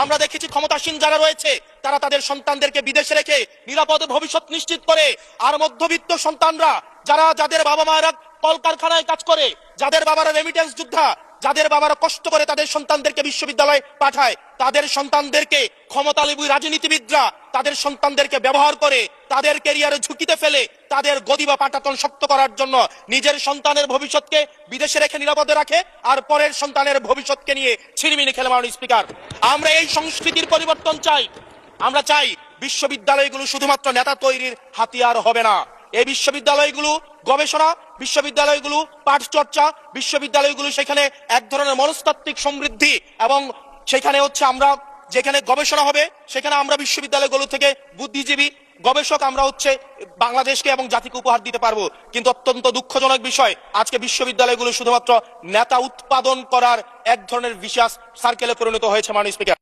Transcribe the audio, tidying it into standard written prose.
আমরা দেখেছি ক্ষমতাসীন যারা রয়েছে তারা তাদের সন্তানদেরকে বিদেশে রেখে নিরাপদ ভবিষ্যৎ নিশ্চিত করে, আর মধ্যবিত্ত সন্তানরা যাদের বাবা মায়েরা কলকারখানায় কাজ করে, যাদের বাবারা রেমিটেন্স যোদ্ধা, যাদের বাবারা কষ্ট করে তাদের সন্তানদেরকে বিশ্ববিদ্যালয়ে পাঠায়, তাদের সন্তানদেরকে ক্ষমতালোভী রাজনীতিবিদরা তাদের সন্তানদেরকে ব্যবহার করে তাদের ক্যারিয়ারে ঝুঁকিতে ফেলে তাদের গদি বা পাটাতন শক্ত করার জন্য নিজের সন্তানের ভবিষ্যৎকে বিদেশে রেখে নিরাপদে রাখে, আর পরের সন্তানের ভবিষ্যৎকে নিয়ে ছিনিমিনি খেলে। মাননীয় স্পিকার, আমরা এই সংস্কৃতির পরিবর্তন চাই। আমরা চাই বিশ্ববিদ্যালয়গুলো শুধুমাত্র নেতা তৈরির হাতিয়ার হবে না। এই বিশ্ববিদ্যালয়গুলো গবেষণা, বিশ্ববিদ্যালয়গুলো পাঠ চর্চা, বিশ্ববিদ্যালয়গুলো সেখানে এক ধরনের মনস্তাত্ত্বিক সমৃদ্ধি, এবং সেখানে আমরা যেখানে গবেষণা হবে সেখানে আমরা বিশ্ববিদ্যালয়গুলো থেকে বুদ্ধিজীবী গবেষক আমরা বাংলাদেশকে এবং জাতিকে উপহার দিতে পারবো। কিন্তু অত্যন্ত দুঃখজনক বিষয়, আজকে বিশ্ববিদ্যালয়গুলো শুধুমাত্র নেতা উৎপাদন করার এক ধরনের বিশেষ সার্কেলে পরিণত হয়েছে। মাননীয় স্পিকার।